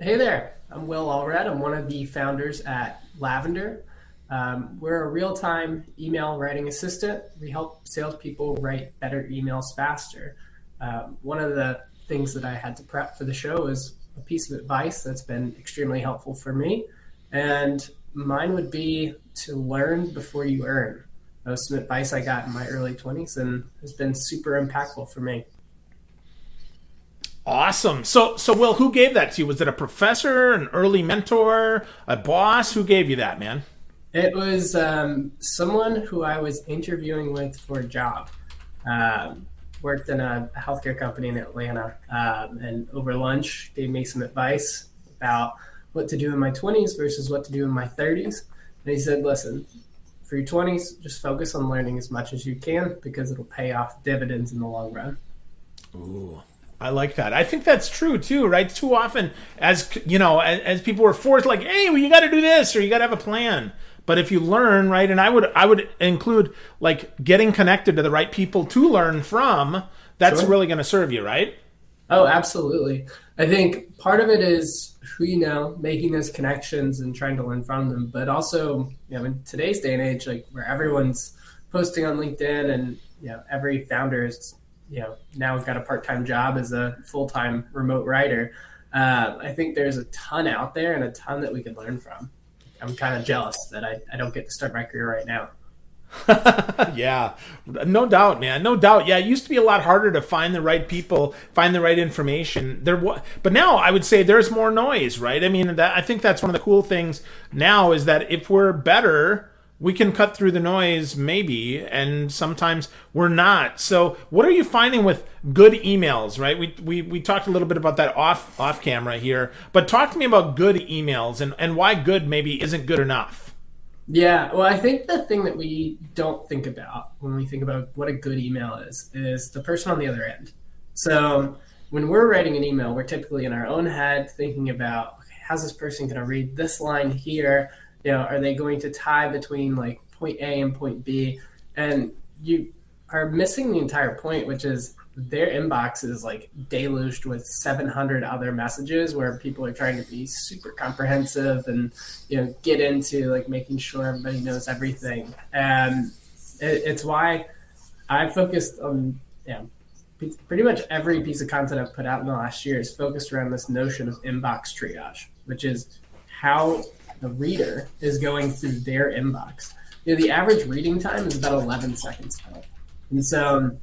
Hey there, I'm Will Allred. I'm one of the founders at Lavender. We're a real time email writing assistant. We help salespeople write better emails faster. One of the things that I had to prep for the show is a piece of advice that's been extremely helpful for me. And mine would be to learn before you earn. That was some advice I got in my early 20s and has been super impactful for me. Awesome. So Will, who gave that to you? Was it a professor, an early mentor, a boss? Who gave you that, man? It was someone who I was interviewing with for a job. Worked in a healthcare company in Atlanta, and over lunch gave me some advice about what to do in my 20s versus what to do in my 30s. And he said, listen, for your 20s, just focus on learning as much as you can because it'll pay off dividends in the long run. Ooh, I like that. I think that's true too, right? Too often, as you know, as people were forced, like, hey, well, you got to do this or you got to have a plan. But if you learn, right, and I would include like getting connected to the right people to learn from. That's Sure. really going to serve you, right? Oh, absolutely. I think part of it is who you know, making those connections and trying to learn from them. But also, in today's day and age, like where everyone's posting on LinkedIn and, every founder is, now got a part-time job as a full-time remote writer. I think there's a ton out there and a ton that we could learn from. I'm kind of jealous that I don't get to start my career right now. Yeah, no doubt, man. No doubt. Yeah, it used to be a lot harder to find the right people, find the right information. But now I would say there's more noise, right? I mean, I think that's one of the cool things now is that if we're better, we can cut through the noise, maybe, and sometimes we're not. So, what are you finding with good emails? Right? We talked a little bit about that off camera here, but talk to me about good emails and why good maybe isn't good enough. Yeah, well, I think the thing that we don't think about when we think about what a good email is the person on the other end. So when we're writing an email, we're typically in our own head thinking about, okay, how's this person going to read this line here? Are they going to tie between like point A and point B? And you are missing the entire point, which is their inbox is like deluged with 700 other messages where people are trying to be super comprehensive and get into like making sure everybody knows everything. And it's why I focused on pretty much every piece of content I've put out in the last year is focused around this notion of inbox triage, which is how the reader is going through their inbox. The average reading time is about 11 seconds now. And so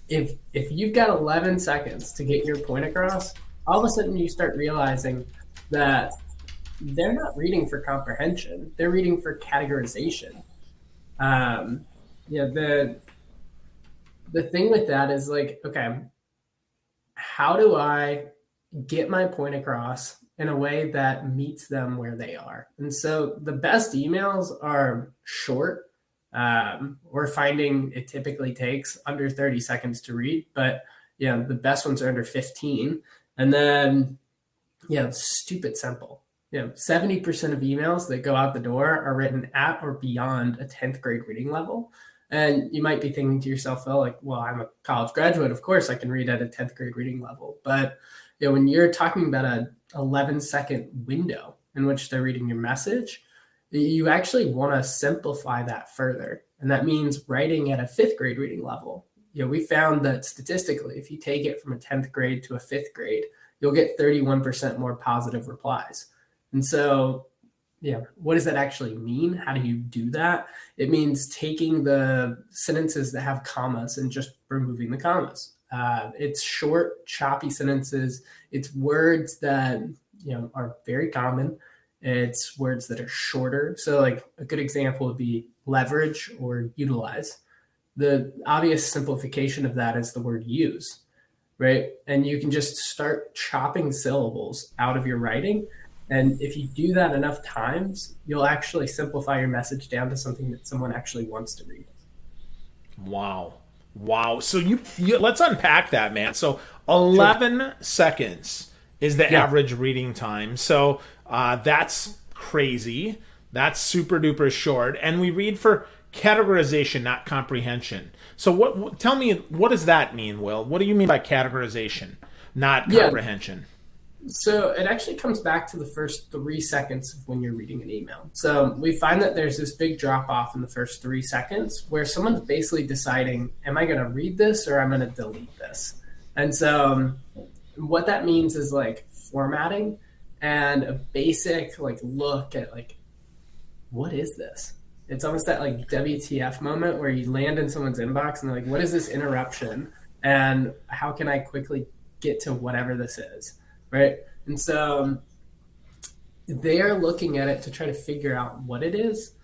if you've got 11 seconds to get your point across, all of a sudden you start realizing that they're not reading for comprehension. They're reading for categorization. The thing with that is like, okay, how do I get my point across in a way that meets them where they are? And so the best emails are short. We're finding it typically takes under 30 seconds to read, but the best ones are under 15. And then, stupid simple. 70% of emails that go out the door are written at or beyond a 10th grade reading level. And you might be thinking to yourself, oh, like, well, I'm a college graduate. Of course I can read at a 10th grade reading level. But when you're talking about a 11-second window in which they're reading your message, you actually want to simplify that further. And that means writing at a 5th grade reading level. We found that statistically, if you take it from a 10th grade to a 5th grade, you'll get 31% more positive replies. And so, what does that actually mean? How do you do that? It means taking the sentences that have commas and just removing the commas. It's short, choppy sentences. It's words that, are very common. It's words that are shorter. So like a good example would be leverage or utilize. The obvious simplification of that is the word use, right? And you can just start chopping syllables out of your writing. And if you do that enough times, you'll actually simplify your message down to something that someone actually wants to read. Wow. Wow. So you let's unpack that, man. So Sure. 11 seconds is the Yeah. average reading time. So that's crazy. That's super duper short. And we read for categorization, not comprehension. So tell me, what does that mean, Will? What do you mean by categorization, not Yeah. comprehension? So it actually comes back to the first 3 seconds of when you're reading an email. So we find that there's this big drop off in the first 3 seconds where someone's basically deciding, am I going to read this or I'm going to delete this? And so what that means is like formatting and a basic like look at like, what is this? It's almost that like WTF moment where you land in someone's inbox and they're like, what is this interruption? And how can I quickly get to whatever this is? Right. And so they are looking at it to try to figure out what it is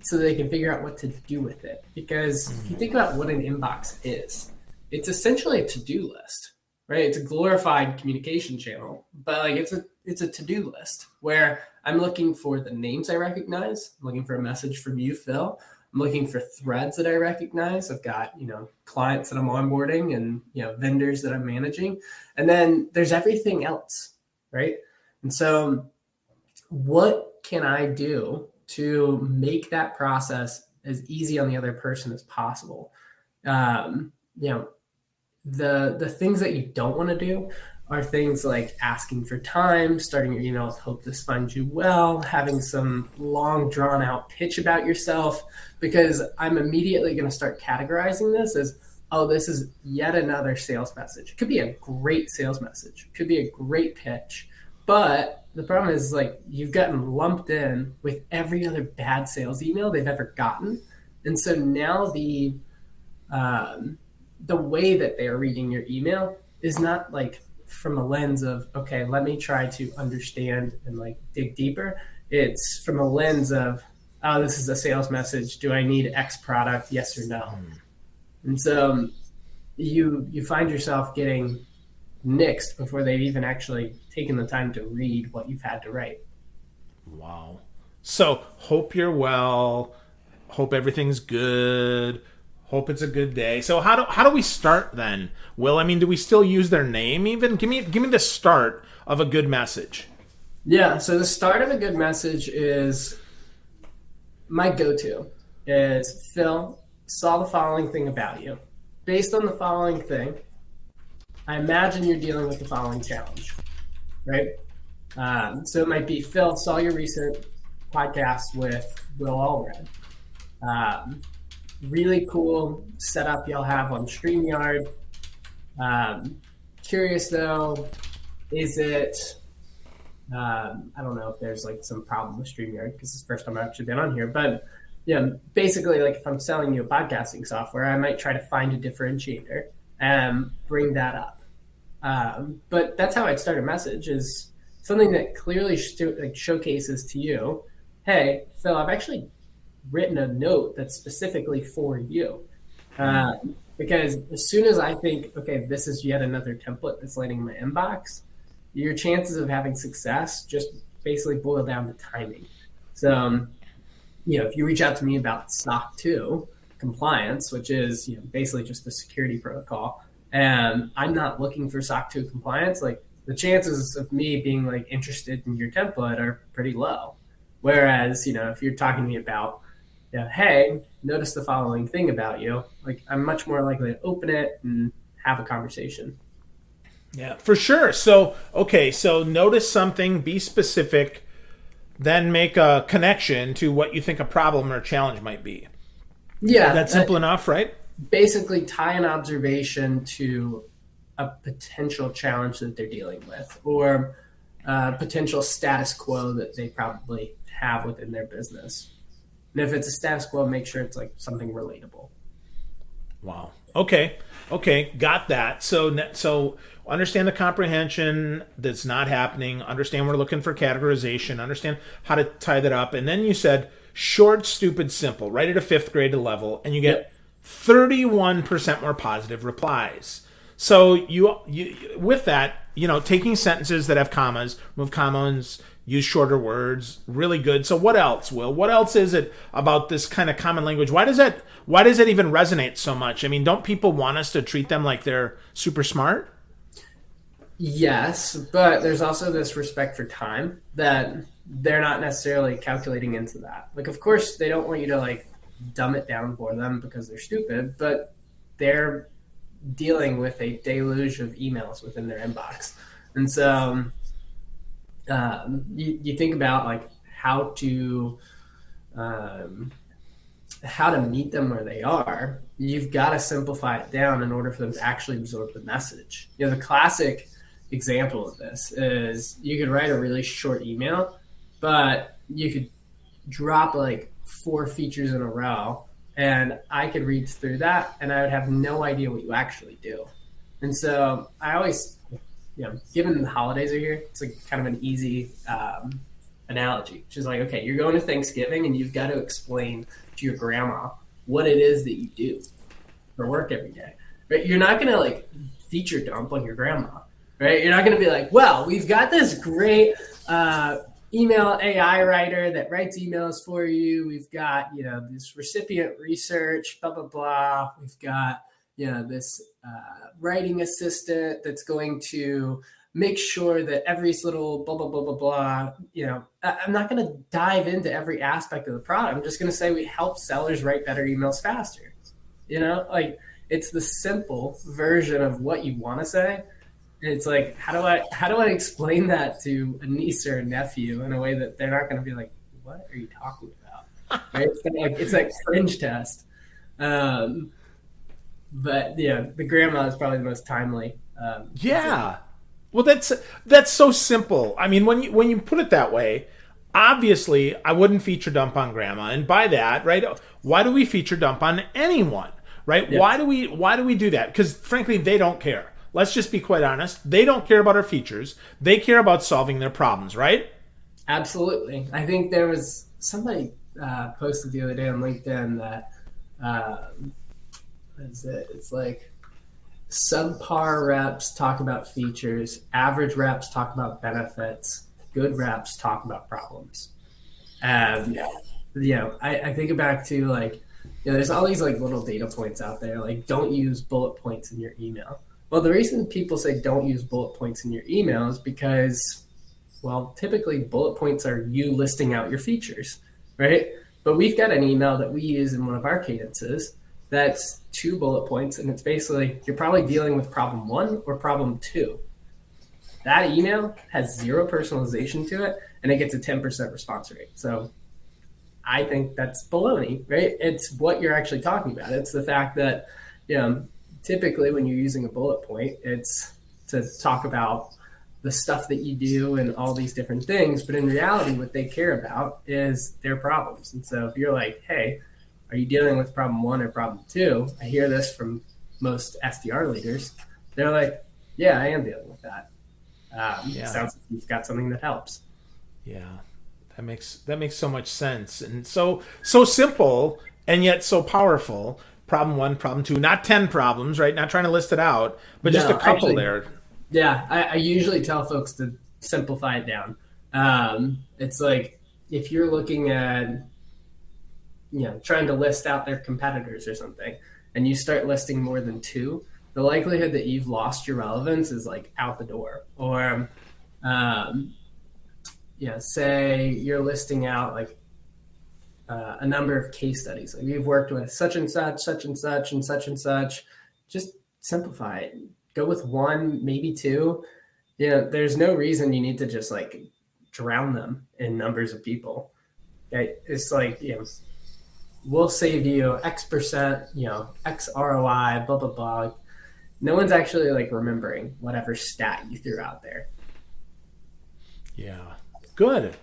so they can figure out what to do with it. Because if you think about what an inbox is, it's essentially a to-do list, right? It's a glorified communication channel, but like it's a to-do list where I'm looking for the names I recognize. I'm looking for a message from you, Phil. I'm looking for threads that I recognize. I've got, clients that I'm onboarding and, vendors that I'm managing. And then there's everything else, right? And so what can I do to make that process as easy on the other person as possible? Um, you know, the things that you don't want to do are things like asking for time, starting your email with hope this finds you well, having some long drawn out pitch about yourself, because I'm immediately going to start categorizing this as, oh, this is yet another sales message. It could be a great sales message. It could be a great pitch. But the problem is like you've gotten lumped in with every other bad sales email they've ever gotten. And so now the way that they are reading your email is not like from a lens of, okay, let me try to understand and like dig deeper. It's from a lens of, oh, this is a sales message. Do I need X product? Yes or no? And so you find yourself getting nixed before they've even actually taken the time to read what you've had to write. Wow. So, hope you're well. Hope everything's good. Hope it's a good day. So how do we start then? Will, I mean, do we still use their name even? Give me the start of a good message. Yeah, so the start of a good message is my go-to is, Phil, saw the following thing about you. Based on the following thing, I imagine you're dealing with the following challenge, right? So it might be, Phil, saw your recent podcast with Will Allred. Really cool setup y'all have on StreamYard. Curious though, is it, I don't know if there's like some problem with StreamYard because it's the first time I've actually been on here, but basically like if I'm selling you a podcasting software, I might try to find a differentiator and bring that up. But that's how I'd start a message, is something that clearly showcases to you, hey, Phil, I've actually written a note that's specifically for you. Because as soon as I think, okay, this is yet another template that's landing in my inbox, your chances of having success just basically boil down to timing. So, if you reach out to me about SOC 2 compliance, which is basically just a security protocol, and I'm not looking for SOC 2 compliance, like the chances of me being like interested in your template are pretty low. Whereas, if you're talking to me about, hey, notice the following thing about you, like I'm much more likely to open it and have a conversation. Yeah, for sure. So, okay, so notice something, be specific, then make a connection to what you think a problem or challenge might be. Yeah. That's simple enough, right? Basically tie an observation to a potential challenge that they're dealing with, or a potential status quo that they probably have within their business. And if it's a status quo, make sure it's like something relatable. Wow. Okay. Got that. So understand the comprehension that's not happening. Understand we're looking for categorization. Understand how to tie that up. And then you said short, stupid, simple. Right at a fifth grade level, and you get 31% more positive replies. So you with that, taking sentences that have commas, remove commas, use shorter words, really good. So what else, Will? What else is it about this kind of common language? Why does it even resonate so much? I mean, don't people want us to treat them like they're super smart? Yes, but there's also this respect for time that they're not necessarily calculating into that. Like, of course, they don't want you to like dumb it down for them because they're stupid, but they're dealing with a deluge of emails within their inbox. And so You think about like um, how to meet them where they are, you've got to simplify it down in order for them to actually absorb the message. The classic example of this is you could write a really short email, but you could drop like four features in a row, and I could read through that and I would have no idea what you actually do. And so I always, given the holidays are here, it's like kind of an easy analogy, which is like, okay, you're going to Thanksgiving and you've got to explain to your grandma what it is that you do for work every day. Right? You're not going to like feature dump on your grandma, right? You're not going to be like, well, we've got this great email AI writer that writes emails for you. We've got, this recipient research, blah, blah, blah. We've got, this writing assistant that's going to make sure that every little blah, blah, blah, blah, blah. I'm not going to dive into every aspect of the product. I'm just going to say we help sellers write better emails faster. Like it's the simple version of what you want to say. And it's like, how do I explain that to a niece or a nephew in a way that they're not going to be like, what are you talking about? Right? It's like cringe test. But yeah, the grandma is probably the most timely. Yeah. Well, that's so simple. I mean, when you put it that way, obviously I wouldn't feature dump on grandma, and by that, right? Why do we feature dump on anyone, right? Yeah, Why do we do that? Because frankly, they don't care. Let's just be quite honest. They don't care about our features. They care about solving their problems, right? absolutely. I think there was somebody posted the other day on LinkedIn that what is it? It's like subpar reps talk about features, average reps talk about benefits, good reps talk about problems. Um, I think back to like, there's all these like little data points out there, like don't use bullet points in your email. Well, the reason people say don't use bullet points in your email is because, well, typically bullet points are you listing out your features, right? But we've got an email that we use in one of our cadences that's two bullet points, and it's basically you're probably dealing with problem one or problem two. That email has zero personalization to it, and it gets a 10% response rate. So I think that's baloney, right? It's what you're actually talking about. It's the fact that, typically when you're using a bullet point, it's to talk about the stuff that you do and all these different things. But in reality, what they care about is their problems. And so if you're like, hey, are you dealing with problem one or problem two? I hear this from most SDR leaders. They're like, yeah, I am dealing with that. Yeah. Sounds like you've got something that helps. Yeah. That makes so much sense, and so simple and yet so powerful. Problem one, problem two, not 10 problems, right? Not trying to list it out, but just a No, couple actually, there. yeah, I usually tell folks to simplify it down. It's like if you're looking at, trying to list out their competitors or something, and you start listing more than two, the likelihood that you've lost your relevance is like out the door. Or, um, say you're listing out like a number of case studies. Like you've worked with such and such, such and such, and such and such. Just simplify it. Go with one, maybe two. There's no reason you need to just like drown them in numbers of people. Okay? It's like, we'll save you X percent, X ROI, blah, blah, blah. No one's actually like remembering whatever stat you threw out there. Yeah. Good.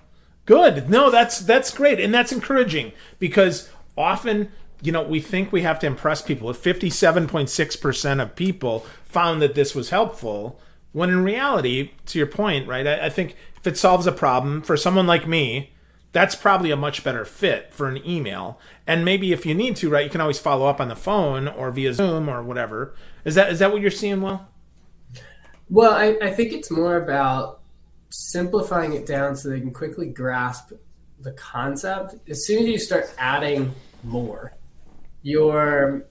Good. No, that's great, and that's encouraging because often, we think we have to impress people. If 57.6% of people found that this was helpful, when in reality, to your point, right? I think if it solves a problem for someone like me, that's probably a much better fit for an email. And maybe if you need to, right, you can always follow up on the phone or via Zoom or whatever. Is that what you're seeing, Will? Well, I think it's more about simplifying it down so they can quickly grasp the concept. As soon as you start adding more, you're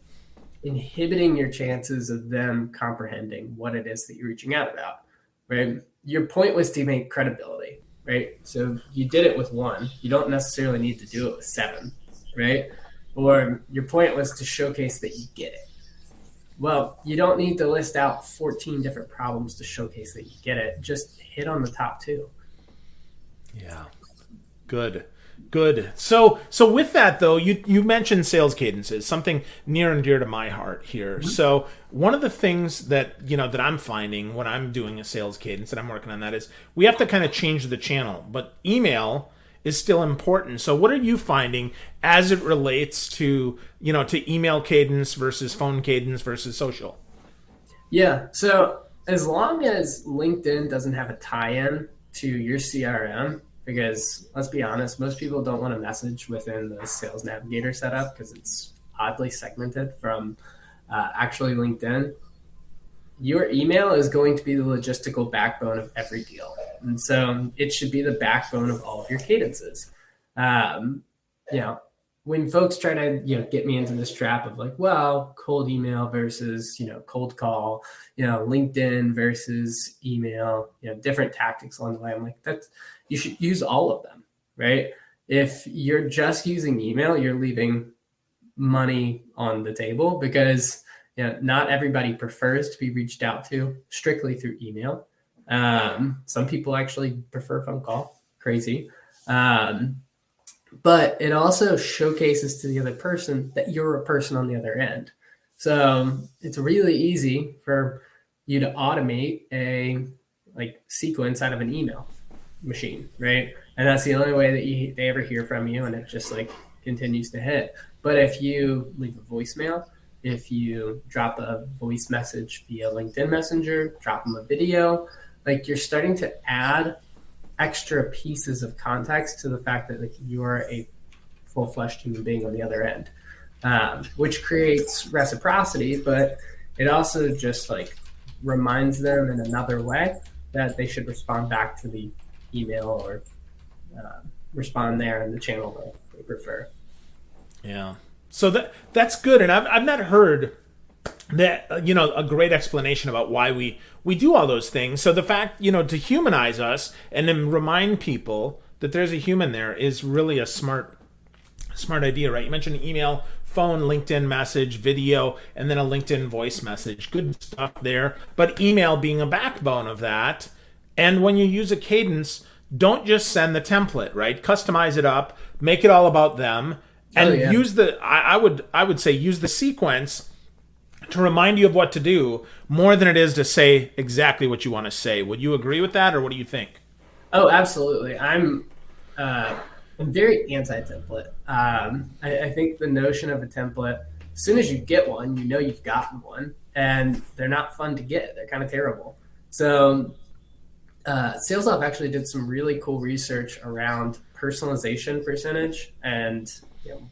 inhibiting your chances of them comprehending what it is that you're reaching out about, right? Your point was to make credibility, right? So you did it with one. You don't necessarily need to do it with seven, right? Or your point was to showcase that you get it. Well, you don't need to list out 14 different problems to showcase that you get it. Just hit on the top two. Yeah. Good. Good. So with that though, you mentioned sales cadences, something near and dear to my heart here. So one of the things that, that I'm finding when I'm doing a sales cadence and I'm working on that is we have to kind of change the channel, but email is still important. So what are you finding as it relates to, to email cadence versus phone cadence versus social? Yeah. So as long as LinkedIn doesn't have a tie-in to your CRM, because let's be honest, most people don't want to message within the Sales Navigator setup because it's oddly segmented from actually LinkedIn. Your email is going to be the logistical backbone of every deal. And so it should be the backbone of all of your cadences. Um, you know, when folks try to, get me into this trap of like, well, cold email versus, cold call, LinkedIn versus email, different tactics along the way. I'm like, you should use all of them, right? If you're just using email, you're leaving money on the table because not everybody prefers to be reached out to strictly through email. Some people actually prefer phone call. Crazy. But it also showcases to the other person that you're a person on the other end. So it's really easy for you to automate a sequence out of an email machine, right? And that's the only way that they ever hear from you, and it just continues to hit. But if you leave a voicemail, if you drop a voice message via LinkedIn Messenger, drop them a video, you're starting to add extra pieces of context to the fact that you are a full-fleshed human being on the other end, which creates reciprocity, but it also just reminds them in another way that they should respond back to the email or respond there in the channel that they prefer. Yeah. So that's good, and I've not heard that a great explanation about why we do all those things. So the fact to humanize us and then remind people that there's a human there is really a smart idea, right? You mentioned email, phone, LinkedIn message, video, and then a LinkedIn voice message. Good stuff there. But email being a backbone of that. And when you use a cadence, don't just send the template, right? Customize it up, make it all about them, and use I would say use the sequence to remind you of what to do more than it is to say exactly what you want to say. Would you agree with that, or what do you think? Oh, absolutely. I'm very anti-template. I think the notion of a template, as soon as you get one, you've gotten one, and they're not fun to get. They're kind of terrible. So SalesLoft actually did some really cool research around personalization percentage and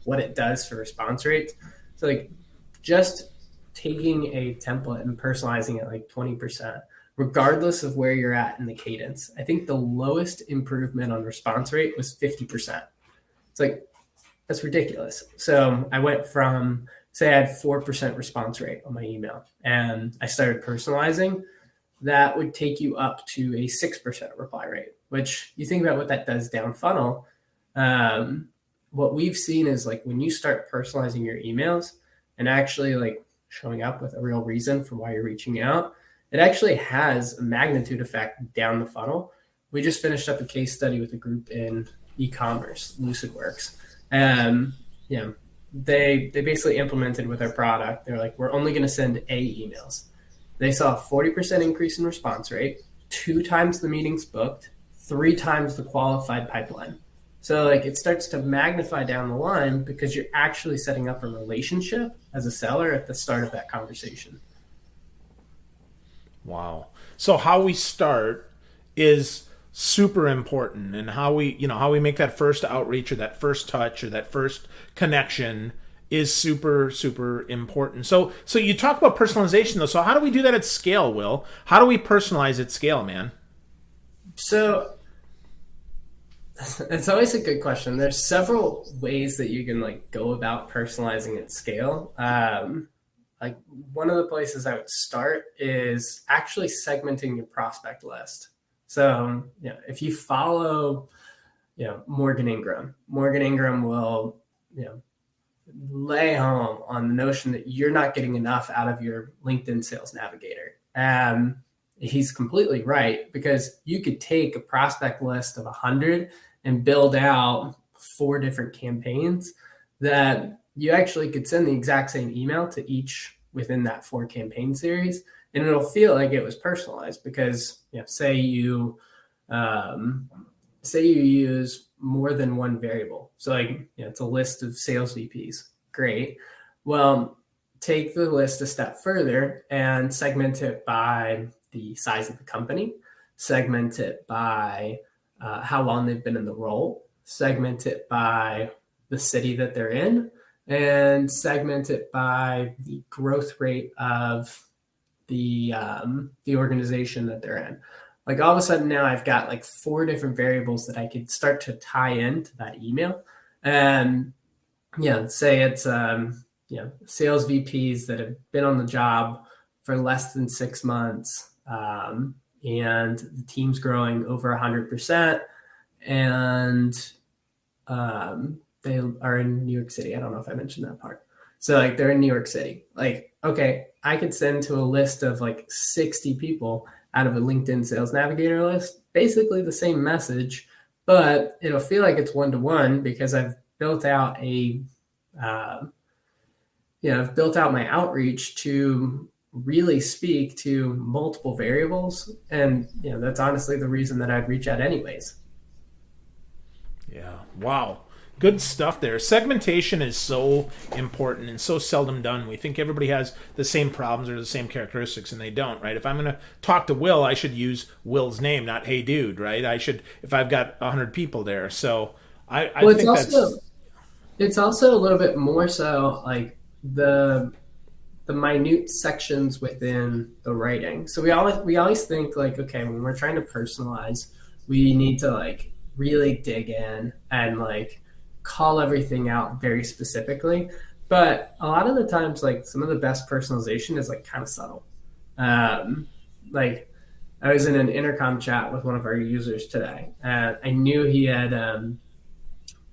what it does for response rates. So just taking a template and personalizing it 20%, regardless of where you're at in the cadence. I think the lowest improvement on response rate was 50%. It's that's ridiculous. So I went from, say I had 4% response rate on my email and I started personalizing. That would take you up to a 6% reply rate, which you think about what that does down funnel. What we've seen is when you start personalizing your emails and actually showing up with a real reason for why you're reaching out, it actually has a magnitude effect down the funnel. We just finished up a case study with a group in e-commerce, LucidWorks. They basically implemented with our product. They're we're only going to send emails. They saw a 40% increase in response rate, 2 times the meetings booked, 3 times the qualified pipeline. So it starts to magnify down the line because you're actually setting up a relationship as a seller at the start of that conversation. Wow. So how we start is super important, and how we make that first outreach or that first touch or that first connection is super important. So you talk about personalization though. So how do we do that at scale, Will? How do we personalize at scale, man? So it's always a good question. There's several ways that you can go about personalizing at scale. One of the places I would start is actually segmenting your prospect list. So if you follow Morgan Ingram will lay home on the notion that you're not getting enough out of your LinkedIn Sales Navigator. he's completely right, because you could take a prospect list of 100 and build out 4 different campaigns that you actually could send the exact same email to each within that 4 campaign series, and it'll feel like it was personalized because, um, say you use more than one variable. So like, it's a list of sales VPs. Great. Well, take the list a step further and segment it by the size of the company, segment it by how long they've been in the role, segment it by the city that they're in, and segment it by the growth rate of the organization that they're in. Like, all of a sudden now I've got like 4 different variables that I could start to tie into that email. And say it's sales VPs that have been on the job for less than 6 months, and the team's growing over 100%, and they are in New York City. I don't know if I mentioned that part. So like, they're in New York City. Like, okay, I could send to a list of like 60 people out of a LinkedIn Sales Navigator list, basically the same message, but it'll feel like it's one-to-one because I've built out I've built out my outreach to really speak to multiple variables. And, that's honestly the reason that I'd reach out anyways. Yeah. Wow. Good stuff there. Segmentation is so important and so seldom done. We think everybody has the same problems or the same characteristics, and they don't, right? If I'm going to talk to Will, I should use Will's name, not "Hey dude," right? I should, if I've got 100 people there. So I Well, think that's it's also a little bit more so like the minute sections within the writing. So we always think like, okay, when we're trying to personalize, we need to like really dig in and like call everything out very specifically. But a lot of the times, like, some of the best personalization is like kind of subtle. Like, I was in an intercom chat with one of our users today, and I knew he had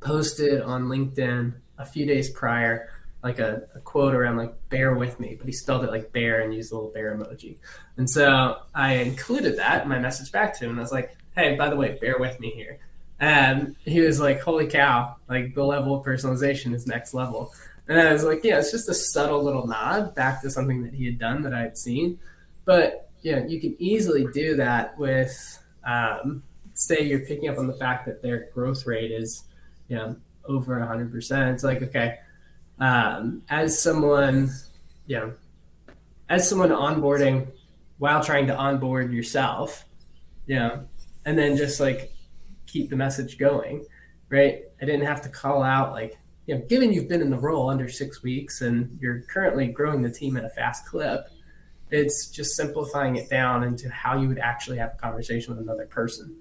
posted on LinkedIn a few days prior, like a quote around like "bear with me," but he spelled it like bear and used a little bear emoji. And so I included that in my message back to him, and I was like, "Hey, by the way, bear with me here." And he was like, "Holy cow! Like, the level of personalization is next level." And I was like, "Yeah, it's just a subtle little nod back to something that he had done that I had seen." But you can easily do that with, say, you're picking up on the fact that their growth rate is, over 100%. It's like, okay, as someone, you know, as someone onboarding while trying to onboard yourself, and then just like keep the message going, right? I didn't have to call out like, given you've been in the role under 6 weeks and you're currently growing the team at a fast clip, it's just simplifying it down into how you would actually have a conversation with another person.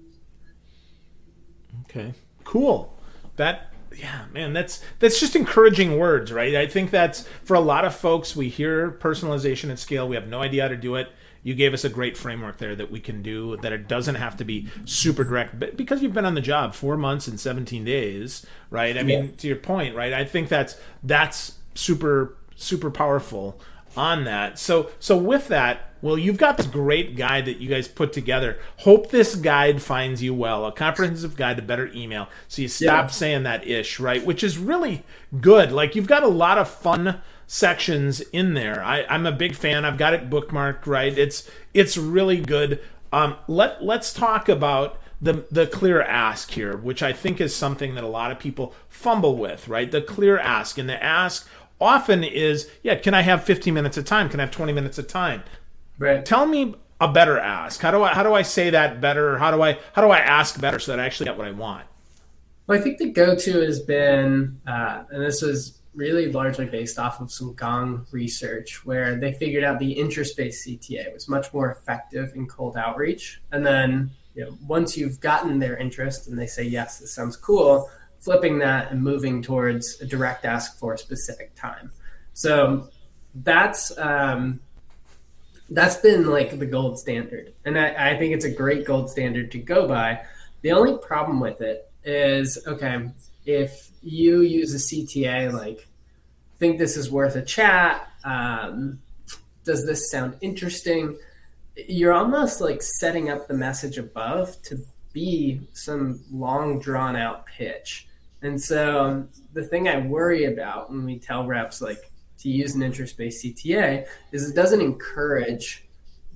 okay. Cool. That Yeah, man, that's just encouraging words, right? I think that's for a lot of folks. We hear personalization at scale, we have no idea how to do it. You gave us a great framework there that we can do, that it doesn't have to be super direct, but because you've been on the job 4 months and 17 days, right? I mean, to your point, right? I think that's super powerful on that. So with that, well, you've got this great guide that you guys put together. Hope this guide finds you well. A comprehensive guide to better email. So you stop saying that ish, right? Which is really good. Like, you've got a lot of fun sections in there. I'm a big fan. I've got it bookmarked, right? It's really good. Let's talk about the clear ask here, which I think is something that a lot of people fumble with, right? The clear ask. And the ask often is, can I have 15 minutes of time? Can I have 20 minutes of time? Right. Tell me a better ask. How do I say that better? How do I ask better so that I actually get what I want? Well, I think the go-to has been, and this is really largely based off of some Gong research, where they figured out the interest-based CTA was much more effective in cold outreach. And then, once you've gotten their interest and they say, yes, this sounds cool, flipping that and moving towards a direct ask for a specific time. So that's been like the gold standard. And I think it's a great gold standard to go by. The only problem with it is, okay, if you use a CTA, like, think this is worth a chat, does this sound interesting? you're almost like setting up the message above to be some long drawn out pitch. And so the thing I worry about when we tell reps like to use an interest based CTA is it doesn't encourage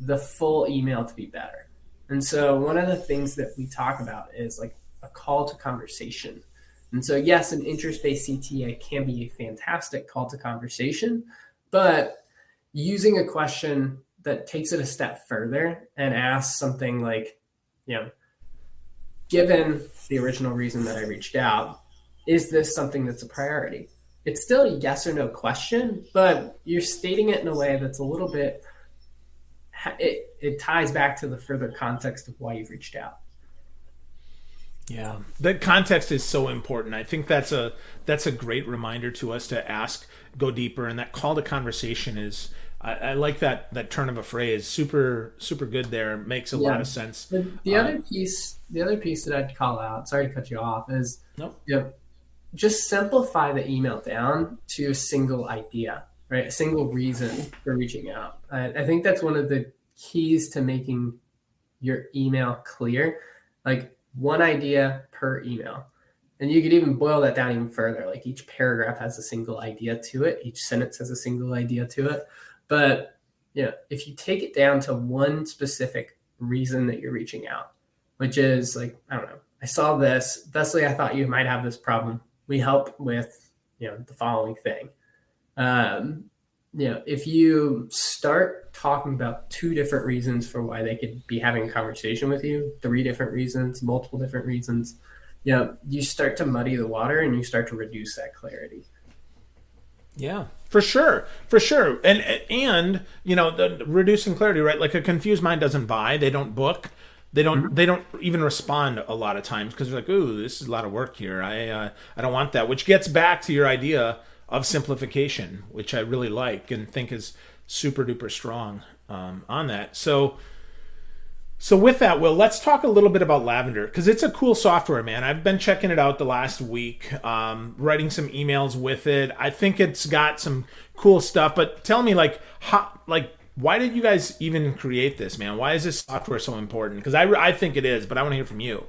the full email to be better. And so one of the things that we talk about is like a call to conversation. And so yes, an interest based CTA can be a fantastic call to conversation, but using a question that takes it a step further and asks something like, you know, given the original reason that I reached out, is this something that's a priority? It's still a yes or no question, but you're stating it in a way that's a little bit, it ties back to the further context of why you've reached out. Yeah, the context is so important. I think that's a great reminder to us to ask, go deeper, and that call to conversation is. I like that turn of a phrase. Super good. There makes a lot Yeah. of sense. The other piece that I'd call out, sorry to cut you off, is Nope. you know, just simplify the email down to a single idea, right? A single reason for reaching out. I think that's one of the keys to making your email clear, like one idea per email. And you could even boil that down even further. Like each paragraph has a single idea to it, each sentence has a single idea to it. But if you take it down to one specific reason that you're reaching out, which is like, I don't know, I saw this, thusly I thought you might have this problem. We help with, the following thing. Um, if you start talking about two different reasons for why they could be having a conversation with you, three different reasons, multiple different reasons, you start to muddy the water and you start to reduce that clarity. Yeah, for sure, and the reducing clarity, right? Like a confused mind doesn't buy, they don't book, they don't even respond a lot of times because they're like, "Ooh, this is a lot of work here. I don't want that." Which gets back to your idea of simplification, which I really like and think is super duper strong on that. So with that, Will, let's talk a little bit about Lavender because it's a cool software, man. I've been checking it out the last week, writing some emails with it. I think it's got some cool stuff. But tell me, why did you guys even create this, man? Why is this software so important? Because I think it is, but I want to hear from you.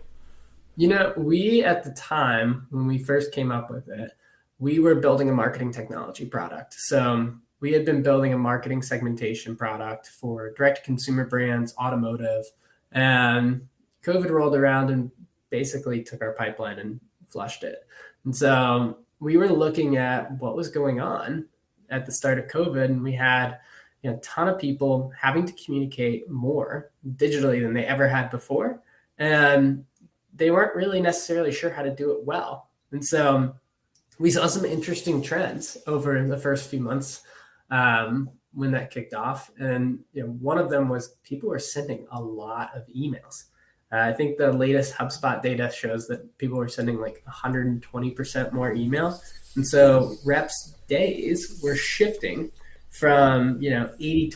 We at the time when we first came up with it, we were building a marketing technology product. So we had been building a marketing segmentation product for direct consumer brands, automotive, and COVID rolled around and basically took our pipeline and flushed it. And so we were looking at what was going on at the start of COVID, and we had a ton of people having to communicate more digitally than they ever had before. And they weren't really necessarily sure how to do it well. And so we saw some interesting trends over the first few months when that kicked off. And one of them was people were sending a lot of emails. I think the latest HubSpot data shows that people were sending like 120% more email. And so reps' days were shifting from 80-20,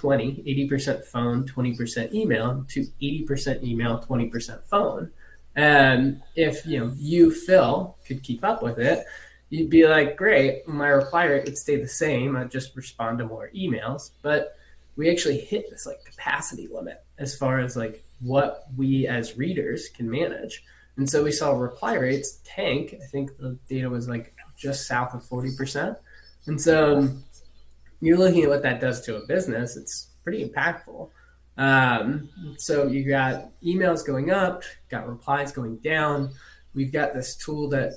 80% phone, 20% email to 80% email, 20% phone. And if you, Phil, could keep up with it, you'd be like, great, my reply rate would stay the same. I'd just respond to more emails. But we actually hit this like capacity limit as far as like what we as readers can manage. And so we saw reply rates tank. I think the data was like just south of 40%. And so you're looking at what that does to a business. It's pretty impactful. So you got emails going up, got replies going down. We've got this tool that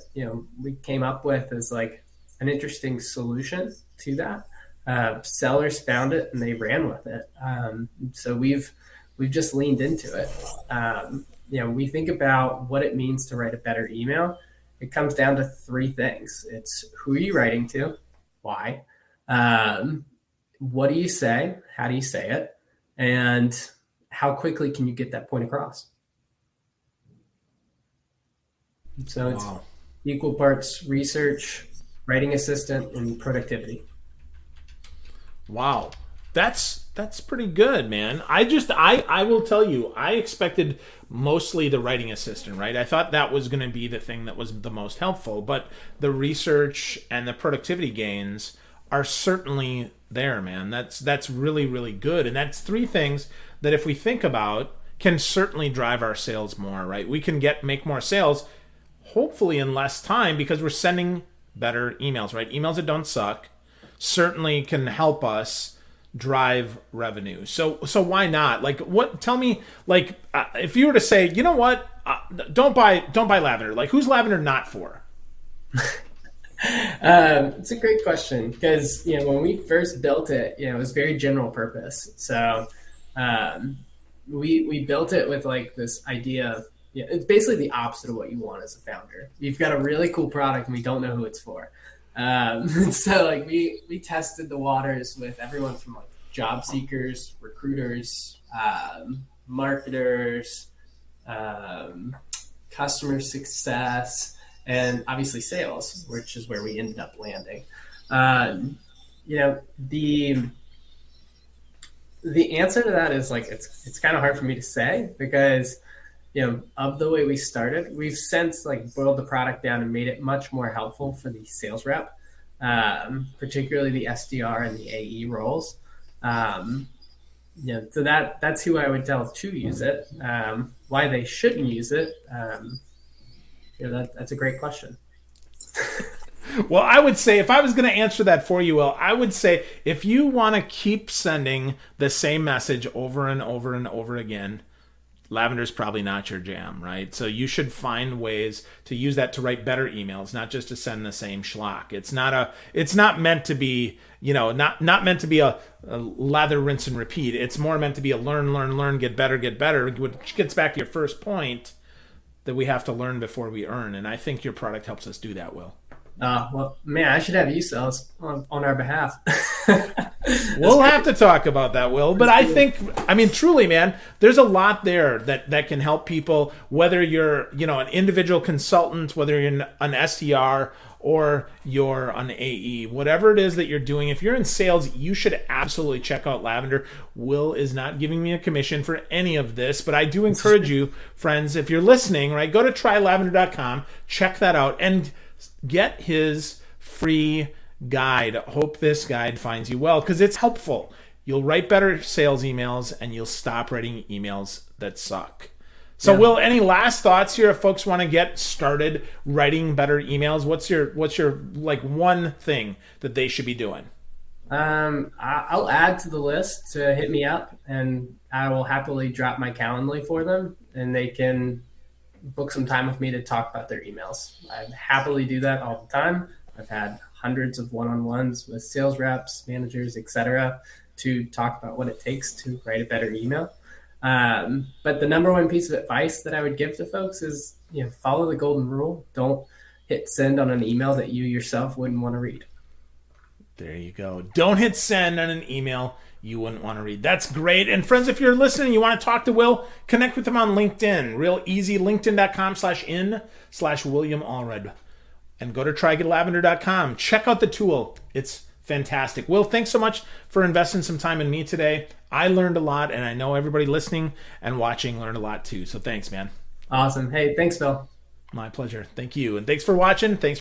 we came up with as like an interesting solution to that. Sellers found it and they ran with it. So we've just leaned into it. We think about what it means to write a better email. It comes down to three things. It's who are you writing to, why, what do you say, how do you say it, and how quickly can you get that point across? So it's Wow. equal parts research, writing assistant, and productivity. Wow. That's pretty good, man. I will tell you, I expected mostly the writing assistant, right? I thought that was going to be the thing that was the most helpful, but the research and the productivity gains are certainly there, man. That's really, really good. And that's three things that if we think about can certainly drive our sales more, right? We can make more sales hopefully in less time because we're sending better emails, right? Emails that don't suck certainly can help us drive revenue. So why not? Like what tell me like if you were to say, "You know what? Don't buy lavender." Like who's lavender not for? It's a great question because when we first built it, it was very general purpose. So um, we built it with like this idea of it's basically the opposite of what you want as a founder. You've got a really cool product and we don't know who it's for. So like we tested the waters with everyone from like job seekers, recruiters, marketers, um, customer success, and obviously sales, which is where we ended up landing. Um, you know, the answer to that is like it's kind of hard for me to say because of the way we started, we've since like boiled the product down and made it much more helpful for the sales rep, particularly the SDR and the AE roles. Um, so that's who I would tell to use it. Why they shouldn't use it, that's a great question. Well, I would say if I was going to answer that for you, Will, I would say if you want to keep sending the same message over and over and over again, lavender's probably not your jam, right? So you should find ways to use that to write better emails, not just to send the same schlock. It's not meant to be, not meant to be a lather, rinse, and repeat. It's more meant to be a learn, get better, which gets back to your first point that we have to learn before we earn. And I think your product helps us do that, Will. Well, man, I should have you sales on our behalf. We'll have to talk about that, Will. But I mean, truly, man, there's a lot there that can help people, whether you're, an individual consultant, whether you're an SDR or you're an AE, whatever it is that you're doing. If you're in sales, you should absolutely check out Lavender. Will is not giving me a commission for any of this, but I do encourage you, friends, if you're listening, right, go to trylavender.com, check that out, and get his free guide. Hope this guide finds you well because it's helpful. You'll write better sales emails and you'll stop writing emails that suck. So, Will, any last thoughts here if folks want to get started writing better emails? What's your like one thing that they should be doing? I'll add to the list to hit me up, and I will happily drop my Calendly for them, and they can book some time with me to talk about their emails. I happily do that all the time. I've had hundreds of one-on-ones with sales reps, managers, etc., to talk about what it takes to write a better email. But the number one piece of advice that I would give to folks is, follow the golden rule. Don't hit send on an email that you yourself wouldn't want to read. There you go. Don't hit send on an email you wouldn't want to read. That's great. And friends, if you're listening, you want to talk to Will, connect with him on LinkedIn. Real easy, linkedin.com/in/William Allred. And go to trygetlavender.com. Check out the tool. It's fantastic. Will, thanks so much for investing some time in me today. I learned a lot, and I know everybody listening and watching learned a lot too. So thanks, man. Awesome. Hey, thanks, Phil. My pleasure. Thank you. And thanks for watching. Thanks.